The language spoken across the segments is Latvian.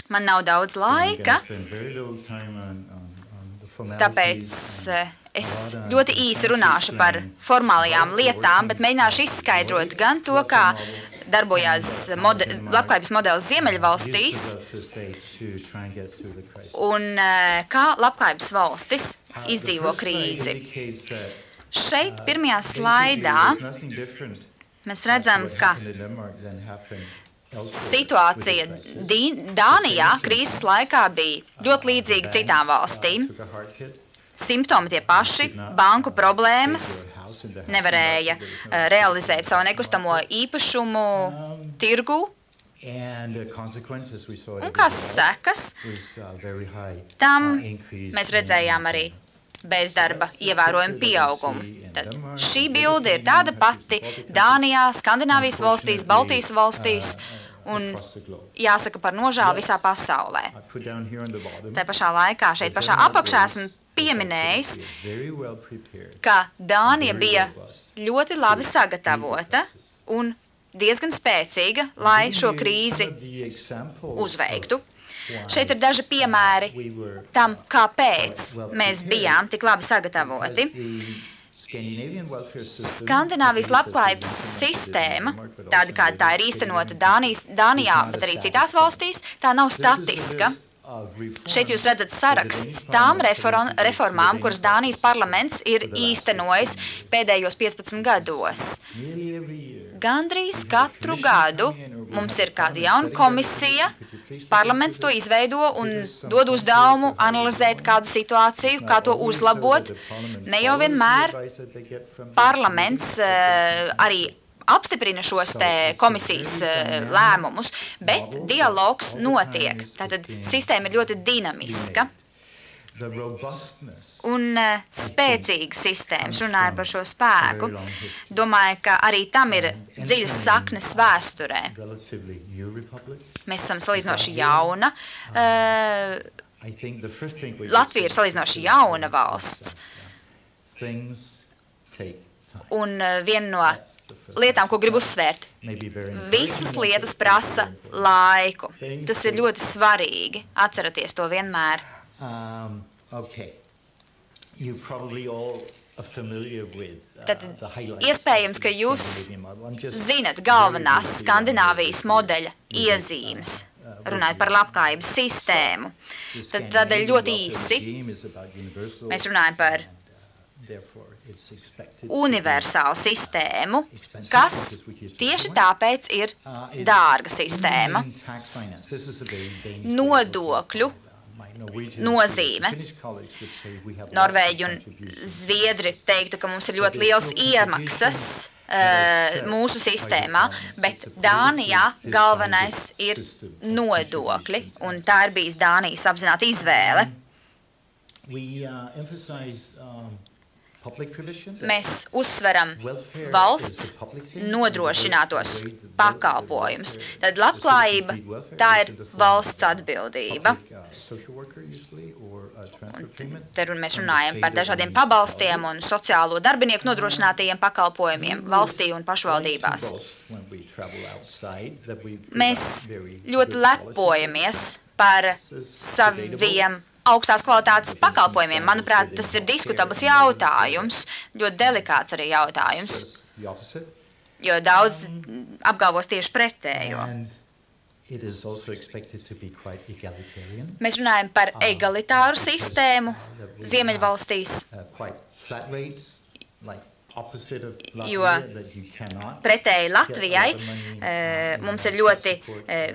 Man nav daudz laika, tāpēc es ļoti īsi runāšu par formālajām lietām, bet mēģināšu izskaidrot gan to, kā darbojās labklājības modelis Ziemeļvalstīs un kā labklājības valstis izdzīvo krīzi. Šeit pirmajā slaidā mēs redzam, ka situācija Dānijā krīzes laikā bija ļoti līdzīga citām valstīm. Simptomi tie paši, banku problēmas, nevarēja realizēt savu nekustamo īpašumu tirgu. Un kā sekas, tam mēs redzējām arī bezdarba ievērojumu pieaugumu. Tad šī bilde ir tāda pati Dānijā, Skandināvijas valstīs, Baltijas valstīs un jāsaka par nožēlu visā pasaulē. Tā pašā laikā šeit pašā apakšā esmu pieminējis, ka Dānija bija ļoti labi sagatavota un diezgan spēcīga, lai šo krīzi uzveiktu. Šeit ir daži piemēri tam, kāpēc mēs bijām tik labi sagatavoti. Skandināvijas labklājības sistēma, tāda kāda tā ir īstenota Dānijā, bet arī citās valstīs, tā nav statiska. Šeit jūs redzat saraksts tām reformām, kuras Dānijas parlaments ir īstenojis pēdējos 15 gados. Gandrīz katru gadu mums ir kāda jauna komisija, parlaments to izveido un dod uzdevumu analizēt kādu situāciju, kā to uzlabot. Ne jau vienmēr parlaments arī apstiprina šos te komisijas lēmumus, bet dialogs notiek. Tātad sistēma ir ļoti dinamiska. Un spēcīga sistēma, runāja par šo spēku. Domāju, ka arī tam ir dziļas saknes vēsturē. Mēs esam salīdzinoši jauna. Latvija ir salīdzinoši jauna valsts. Un viena no lietām, ko gribu uzsvērt, visas lietas prasa laiku. Tas ir ļoti svarīgi. Atceraties to vienmēr. Tad iespējams, ka jūs zinat galvenās Skandināvijas modeļa iezīmes, runājot par labklājības sistēmu. Tad tādēļ ļoti īsi mēs runājam par universālu sistēmu, kas tieši tāpēc ir dārga sistēma. Nodokļu nozīme. Norvēģi un Zviedri teiktu, ka mums ir ļoti liels iemaksas mūsu sistēmā, bet Dānijā galvenais ir nodokļi, un tā ir bijis Dānijas apzināta izvēle. Mēs uzsveram valsts nodrošinātos pakalpojumus. Tad labklājība, tā ir valsts atbildība. Te mēs runājam par dažādiem pabalstiem un sociālo darbinieku nodrošinātajiem pakalpojumiem valstī un pašvaldībās. Mēs ļoti lepojamies par saviem augstās kvalitātes pakalpojumiem. Manuprāt, tas ir diskutabls jautājums, ļoti delikāts arī jautājums, jo daudz apgalvos tieši pretējo. Mēs runājam par egalitāru sistēmu Ziemeļvalstīs, jo pretēji Latvijai mums ir ļoti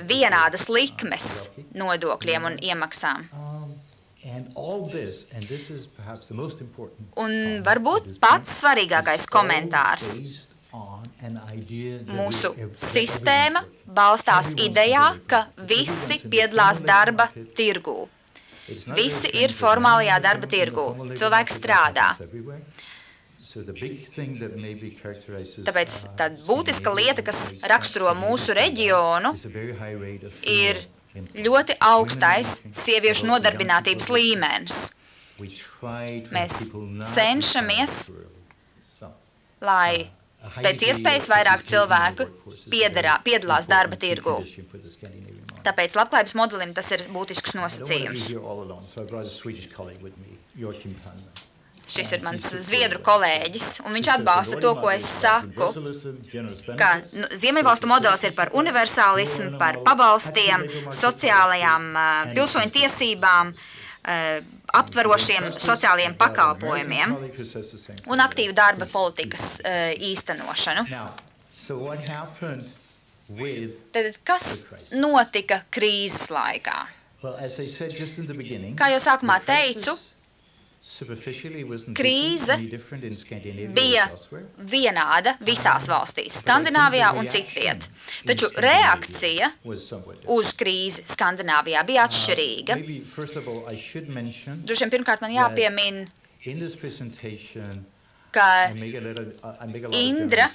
vienādas likmes nodokļiem un iemaksām. Un varbūt pats svarīgākais komentārs. Mūsu sistēma balstās idejā, ka visi piedalās darba tirgū. Visi ir formālajā darba tirgū. Cilvēks strādā. Tāpēc tāda būtiska lieta, kas raksturo mūsu reģionu, ir ļoti augstais sieviešu nodarbinātības līmenis. Mēs cenšamies, lai pēc iespējas vairāk cilvēku piedalās darba tirgū. Tāpēc labklājības modelim tas ir būtisks nosacījums. Šis ir mans zviedru kolēģis, un viņš atbalsta to, ko es saku, ka Ziemeļvalstu modelis ir par universālismu, par pabalstiem, sociālajām pilsoņu tiesībām, aptverošiem sociālajiem pakalpojumiem un aktīvu darba politikas īstenošanu. Tad kas notika krīzes laikā? Kā jau sākumā teicu, krīze bija vienāda visās valstīs, Skandināvijā un citviet. Taču reakcija uz krīzi Skandināvijā bija atšķirīga. Droši vien pirmkārt man jāpiemin, ka Indra,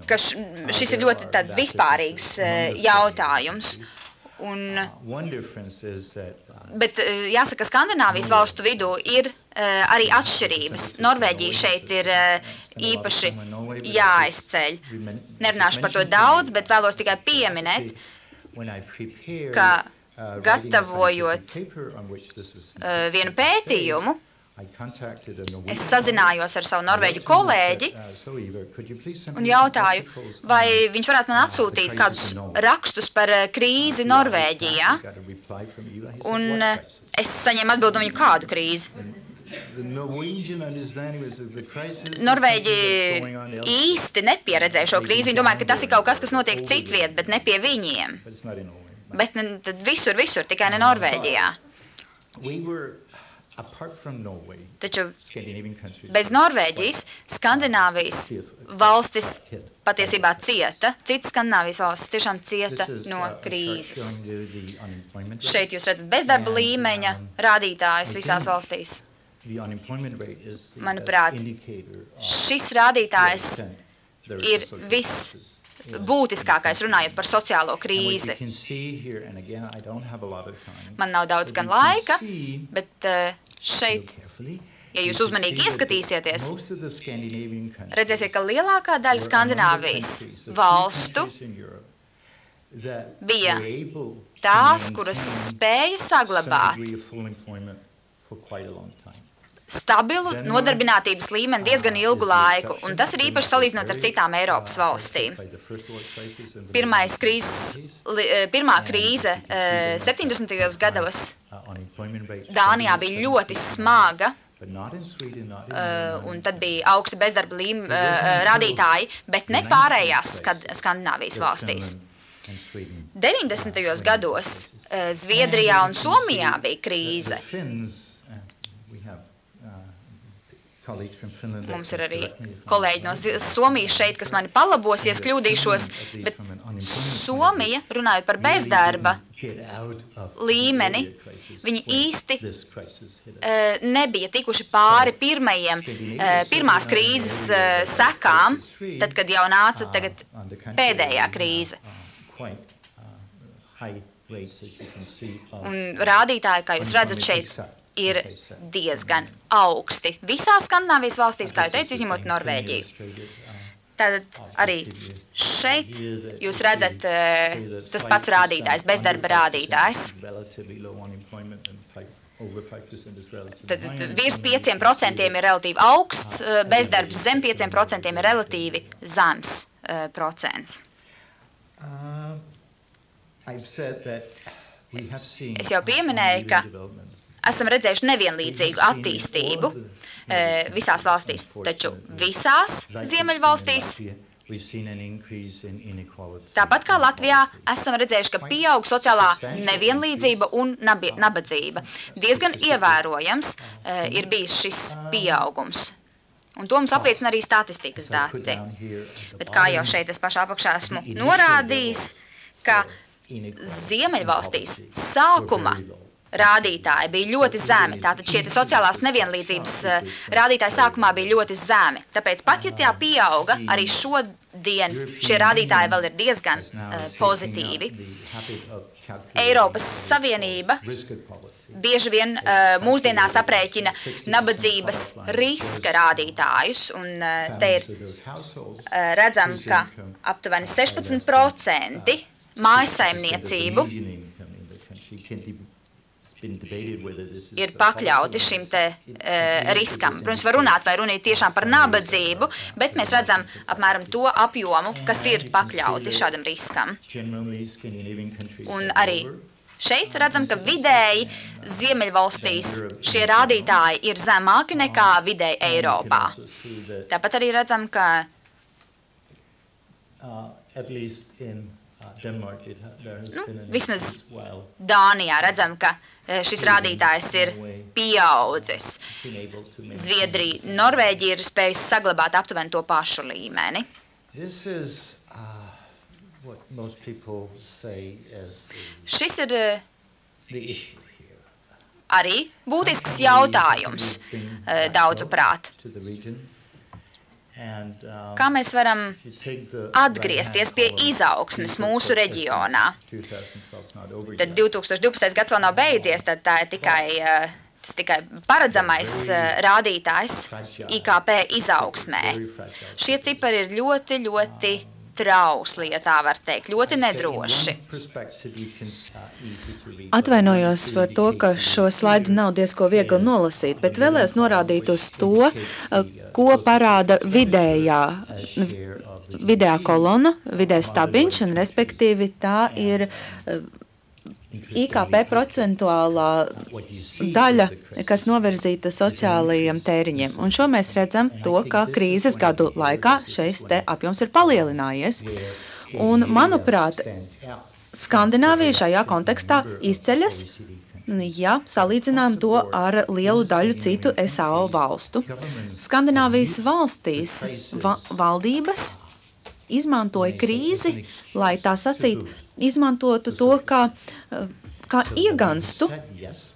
ka šis ir ļoti tad vispārīgs jautājums. Bet jāsaka, Skandināvijas valstu vidū ir arī atšķirības. Norvēģija šeit ir īpaši jāizceļ. Nerunāšu par to daudz, bet vēlos tikai pieminēt, ka gatavojot vienu pētījumu, es sazinājos ar savu norvēģu kolēģi un jautāju, vai viņš varētu man atsūtīt kādus rakstus par krīzi Norvēģijā. Un es saņēmu atbildi no viņu, kādu krīzi. Norvēģi īsti nepieredzēja šo krīzi. Viņi domāja, ka tas ir kaut kas, kas notiek citviet, bet ne pie viņiem. Bet tad visur, tikai ne Norvēģijā. Taču bez Norvēģijas Skandināvijas valstis patiesībā cieta. Citas Skandināvijas valstis tiešām cieta no krīzes. Šeit jūs redzat bezdarba līmeņa rādītājus visās valstīs. Manuprāt, šis rādītājs ir būtiskākais runājot par sociālo krīzi. Man nav daudz gan laika, bet šeit, ja jūs uzmanīgi ieskatīsieties, redzēsiet, ka lielākā daļa Skandināvijas valstu bija tās, kuras spēja saglabāt stabilu nodarbinātības līmeni diezgan ilgu laiku, un tas ir īpaši salīdzinot ar citām Eiropas valstīm. Pirmā krīze 70. gados Dānijā bija ļoti smaga, un tad bija augsti bezdarba rādītāji, bet ne pārējās Skandināvijas valstīs. 90. gados Zviedrijā un Somijā bija krīze. Mums ir arī kolēģi no Somijas šeit, kas mani palabos, ja es kļūdīšos, bet Somija, runājot par bezdarba līmeni, viņi īsti nebija tikuši pāri pirmās krīzes sekām, tad, kad jau nāca tagad pēdējā krīze. Un rādītāji, kā jūs redzat šeit, ir diezgan augsti. Visās Skandināvijas valstīs, kā jau teicu, izņemot Norvēģiju. Tad arī šeit jūs redzat tas pats rādītājs, bezdarba rādītājs. Tad virs 5% ir relatīvi augsts, bezdarbs zem 5% ir relatīvi zems procents. Es jau pieminēju, ka esam redzējuši nevienlīdzīgu attīstību visās valstīs, taču visās Ziemeļvalstīs, tāpat kā Latvijā, esam redzējuši, ka pieaug sociālā nevienlīdzība un nabadzība. Diezgan ievērojams ir bijis šis pieaugums. Un to mums apliecina arī statistikas dati. Bet kā jau šeit es pašā apakšā esmu norādījis, ka Ziemeļvalstīs sākuma rādītāji bija ļoti zemi. Tātad šie sociālās nevienlīdzības rādītāji sākumā bija ļoti zemi. Tāpēc pat, ja tā pieauga, arī šodien šie rādītāji vēl ir diezgan pozitīvi. Eiropas Savienība bieži vien mūsdienās aprēķina nabadzības riska rādītājus, un te ir redzam, ka aptuveni 16% mājsaimniecību ir pakļauti šim te riskam. Protams, var runāt, vai runīt tiešām par nabadzību, bet mēs redzam apmēram to apjomu, kas ir pakļauti šādam riskam. Un arī šeit redzam, ka vidēji Ziemeļvalstīs šie rādītāji ir zemāki nekā vidēji Eiropā. Tāpat arī redzam, ka vismaz Dānijā redzam, ka šis rādītājs ir pieaudzis. Zviedrija, Norvēģija ir spējusi saglabāt aptuveni to pašu līmeni. Šis ir arī būtisks jautājums daudzuprāt. Kā mēs varam atgriezties pie izaugsmes mūsu reģionā? Tad 2012. gads vēl nav beidzies, tad tā ir tikai paredzamais rādītājs IKP izaugsmē. Šie cipari ir ļoti, ļoti trausli, ja tā var teikt, ļoti nedroši. Atvainojos par to, ka šo slaidu nav diezko viegli nolasīt, bet vēlējos norādīt uz to, ko parāda vidējā kolona, vidējais stabiņš, un respektīvi tā ir IKP procentuālā daļa, kas novirzīta sociālajiem tēriņiem. Un šo mēs redzam to, ka krīzes gadu laikā šeit te apjoms ir palielinājies. Un, manuprāt, Skandināvija šajā kontekstā izceļas, ja salīdzinām to ar lielu daļu citu SAO valstu. Skandināvijas valstīs valdības izmantoja krīzi, lai tā sacīt, izmantotu to kā ieganstu,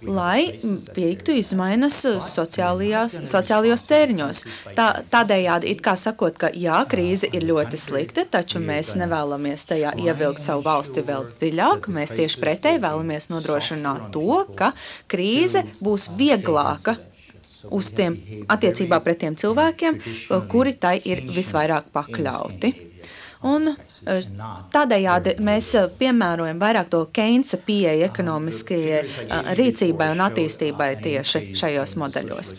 lai veiktu izmaiņas sociālajos tēriņos. Tādējādi it kā sakot, ka jā, krīze ir ļoti slikta, taču mēs nevēlamies tajā ievilkt savu valsti vēl dziļāk. Mēs tieši pretēji vēlamies nodrošināt to, ka krīze būs vieglāka attiecībā pret tiem cilvēkiem, kuri tai ir visvairāk pakļauti. Un tādējādi mēs piemērojam vairāk to Keinsa pieeja ekonomiskajai rīcībai un attīstībai tieši šajos modeļos.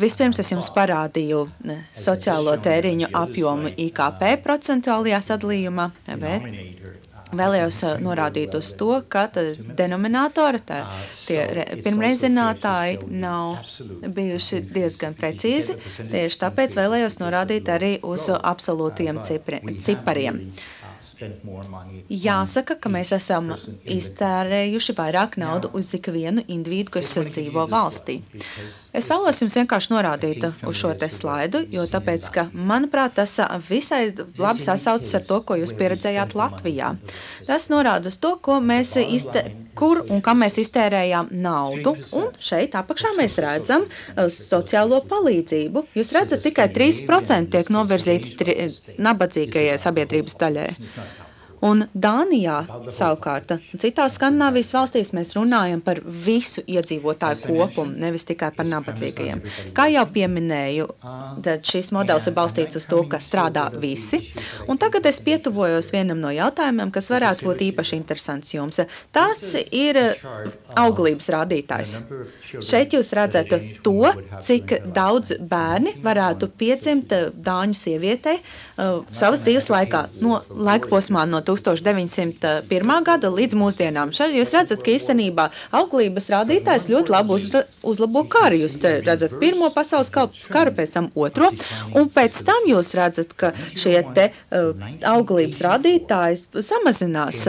Vispirms es jums parādīju sociālo tēriņu apjomu IKP procentuālajā sadalījumā, bet vēlējos norādīt uz to, ka denominatori, tie pirmreizinātāji nav bijuši diezgan precīzi, tieši tāpēc vēlējos norādīt arī uz absolūtiem cipariem. Jāsaka, ka mēs esam iztērējuši vairāk naudu uz ikvienu individu, kas dzīvo valstī. Es vēlos jums vienkārši norādīt uz šo te slaidu, jo tāpēc, ka, manuprāt, tas visai labi sasaucas ar to, ko jūs pieredzējāt Latvijā. Tas norāda uz to, kur un kam mēs iztērējām naudu, un šeit apakšā mēs redzam sociālo palīdzību. Jūs redzat, tikai 3% tiek novirzīti nabadzīgajai sabiedrības daļai. Un Dānijā savukārt, citās Skandināvijas valstīs mēs runājam par visu iedzīvotāju kopumu, nevis tikai par nabadzīgajiem. Kā jau pieminēju, tad šis modelis ir balstīts uz to, ka strādā visi. Un tagad es pietuvojos vienam no jautājumiem, kas varētu būt īpaši interesants jums. Tas ir auglības rādītājs. Šeit jūs redzat to, cik daudz bērni varētu piedzimt dāņu sievietei savas dzīves laikā, laika posmā no 1901. Gada līdz mūsdienām. Šeit jūs redzat, ka īstenībā auglības rādītājs ļoti labi uzlabo karu. Jūs redzat pirmo pasaules karu, pēc tam otro, un pēc tam jūs redzat, ka šie te auglības rādītāji samazinās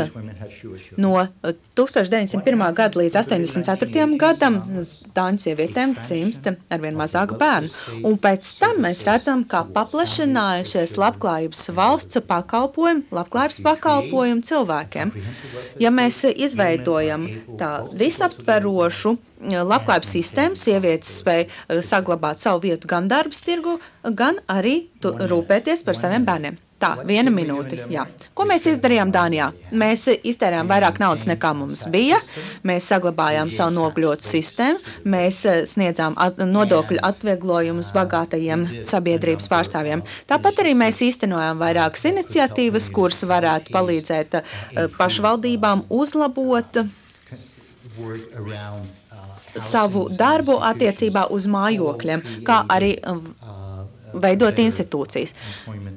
no 1901. Gada līdz 84. gadam dāņu sievietēm dzimst arvien mazāk bērnu. Un pēc tam mēs redzam, kā paplašinājušies labklājības valsts labklājības pakalpojumu cilvēkiem. Ja mēs izveidojam tā visaptverošu labklājības sistēmu, sievietes spēj saglabāt savu vietu gan darbas tirgu, gan arī rūpēties par saviem bērniem. Tā, 1 minūte, jā. Ko mēs izdarījām Dānijā? Mēs iztērējām vairāk naudas nekā mums bija, mēs saglabājām savu nogļotu sistēmu, mēs sniedzām nodokļu atvieglojumus bagātajiem sabiedrības pārstāvjiem. Tāpat arī mēs īstenojām vairākas iniciatīvas, kuras varētu palīdzēt pašvaldībām uzlabot savu darbu attiecībā uz mājokļiem, kā arī veidot institūcijas.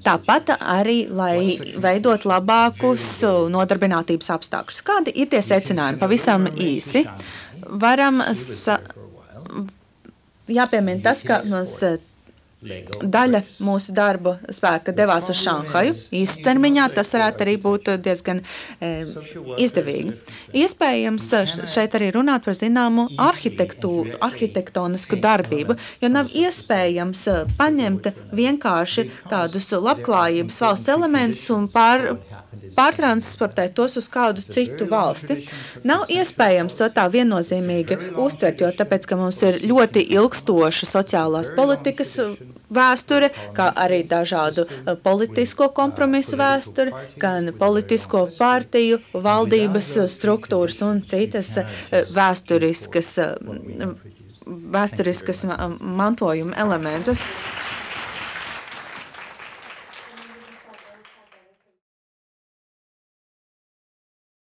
Tāpat arī, lai veidot labākus nodarbinātības apstākļus. Kādi ir tie secinājumi? Pavisam īsi. Jāpiemina tas, ka daļa mūsu darba spēka devās uz Šanhaju. Īstermiņā tas varētu arī būt diezgan izdevīgi. Iespējams šeit arī runāt par zināmu arhitektonisku darbību, jo nav iespējams paņemt vienkārši tādus labklājības valsts elementus un pārtransportēt tos uz kādu citu valsti. Nav iespējams to tā viennozīmīgi uztvert, jo tāpēc, ka mums ir ļoti ilgstoša sociālās politikas vēsture, kā arī dažādu politisko kompromisu vēsture, gan politisko partiju, valdības struktūras un citas vēsturiskas mantojuma elementus.